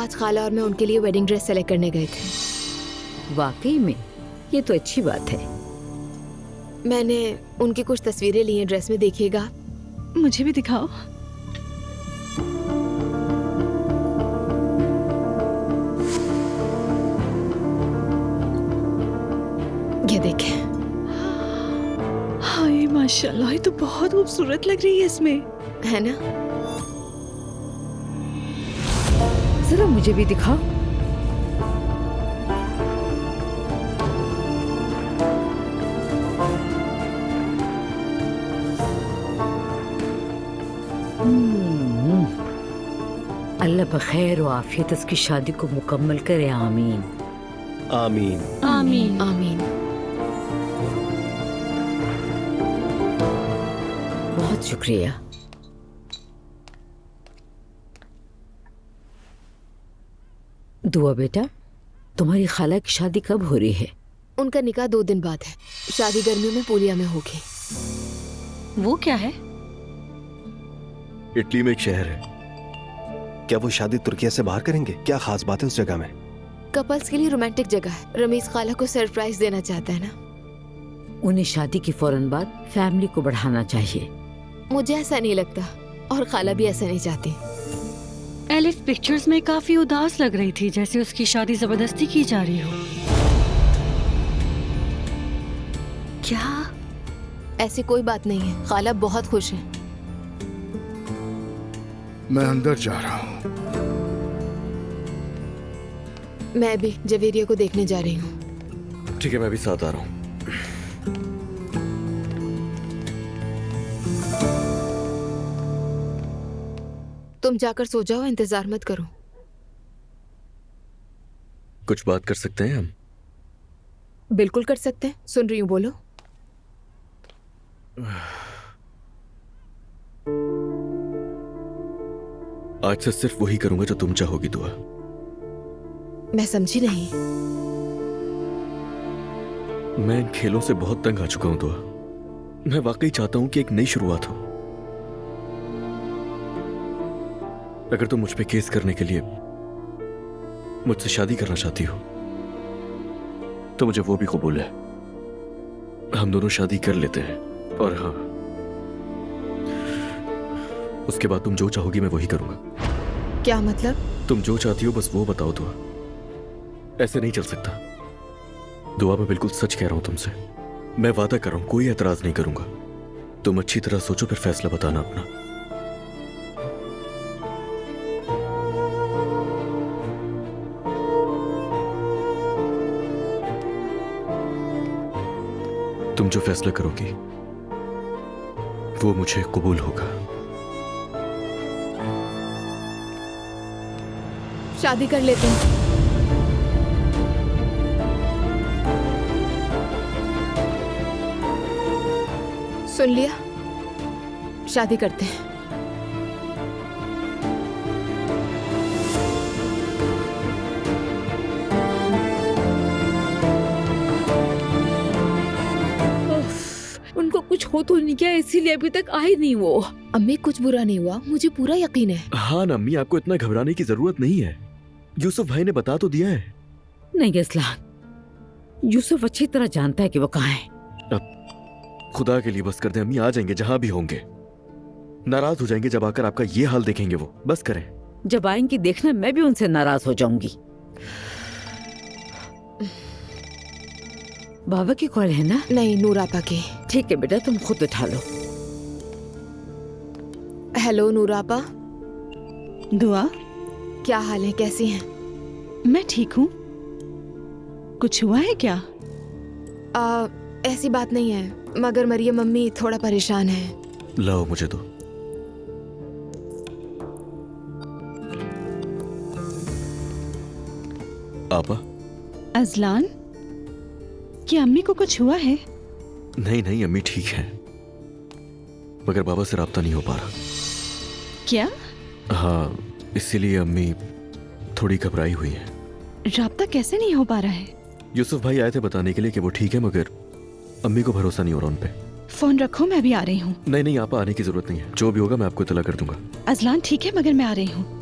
आज खाला और मैं उनके लिए वेडिंग ड्रेस सेलेक्ट करने गए थे। वाकई में ये तो अच्छी बात है। मैंने उनकी कुछ तस्वीरें ली हैं ड्रेस में, देखिएगा। मुझे भी दिखाओ। ये देखें। हाय माशाल्लाह, ये तो बहुत खूबसूरत लग रही है इसमें, है ना? जरा मुझे भी दिखाओ। अल्लाह बखैर व आफियत इसकी शादी को मुकम्मल करे। आमीन आमीन आमीन। आमीन। बहुत शुक्रिया। दुआ बेटा, तुम्हारी खाला की शादी कब हो रही है? उनका निकाह 2 दिन बाद है। शादी गर्मियों में पूलिया में होगी। वो क्या है? इटली में एक शहर है। क्या वो शादी तुर्किया से बाहर करेंगे? क्या खास बात है उस जगह में? कपल्स के लिए रोमांटिक जगह है। रमीज खाला को सरप्राइज देना चाहता है ना। उन्हें शादी के फौरन बाद फैमिली को बढ़ाना चाहिए। मुझे ऐसा नहीं लगता और खाला भी ऐसा नहीं चाहती। एलिफ पिक्चर्स में काफी उदास लग रही थी, जैसे उसकी शादी जबरदस्ती की जा रही हो। क्या? ऐसी कोई बात नहीं है। खाला बहुत खुश है। मैं अंदर जा रहा हूँ। मैं भी जवेरिया को देखने जा रही हूँ। ठीक है, मैं भी साथ आ रहा हूँ। तुम जाकर सो जाओ, इंतजार मत करो। कुछ बात कर सकते हैं हम? बिल्कुल कर सकते हैं। सुन रही हूँ, बोलो। आज से सिर्फ वही करूंगा जो तुम चाहोगी दुआ। मैं समझी नहीं। मैं इन खेलों से बहुत तंग आ चुका हूं दुआ। मैं वाकई चाहता हूं कि एक नई शुरुआत हो। अगर तुम मुझ पे केस करने के लिए मुझसे शादी करना चाहती हो तो मुझे वो भी कबूल है। हम दोनों शादी कर लेते हैं और हाँ, उसके बाद तुम जो चाहोगी मैं वही करूंगा। क्या मतलब? तुम जो चाहती हो बस वो बताओ दुआ। ऐसे नहीं चल सकता दुआ। मैं बिल्कुल सच कह रहा हूं तुमसे। मैं वादा कर रहा हूं, कोई एतराज नहीं करूंगा। तुम अच्छी तरह सोचो, फिर फैसला बताना अपना। तुम जो फैसला करोगी वो मुझे कबूल होगा। शादी कर लेते हैं। सुन लिया? शादी करते हैं। उनको कुछ हो तो नहीं क्या, इसीलिए अभी तक आई नहीं वो। अम्मी, कुछ बुरा नहीं हुआ, मुझे पूरा यकीन है। हाँ ना अम्मी, आपको इतना घबराने की जरूरत नहीं है। यूसुफ भाई ने बता तो दिया है। नहीं असलान, यूसुफ अच्छी तरह जानता है कि वो कहाँ है। खुदा के लिए बस कर दे अम्मी, आ जाएंगे जहां भी होंगे। नाराज हो जाएंगे जब आकर आपका ये हाल देखेंगे वो। बस करें। जब आएंगी देखना, मैं भी उनसे नाराज हो जाऊंगी। बाबा की कॉल है ना? नहीं, नूर आपा की। ठीक है बेटा, तुम खुद उठा लो। हेलो नूर आपा। दुआ, क्या हाल है, कैसी हैं? मैं ठीक हूँ। कुछ हुआ है क्या? ऐसी बात नहीं है, मगर मरियम मम्मी थोड़ा परेशान है। लाओ मुझे दो। आपा। अजलान, क्या अम्मी को कुछ हुआ है? नहीं नहीं, अम्मी ठीक है, मगर बाबा से राब्ता नहीं हो पा रहा। क्या? हाँ, इसीलिए अम्मी थोड़ी घबराई हुई है। राब्ता कैसे नहीं हो पा रहा है? यूसुफ भाई आए थे बताने के लिए कि वो ठीक है, मगर अम्मी को भरोसा नहीं हो रहा उन पे। फोन रखो, मैं भी आ रही हूँ। नहीं नहीं, आपा आने की जरूरत नहीं है। जो भी होगा मैं आपको इत्तला कर दूंगा। अजलान ठीक है, मगर मैं आ रही हूँ।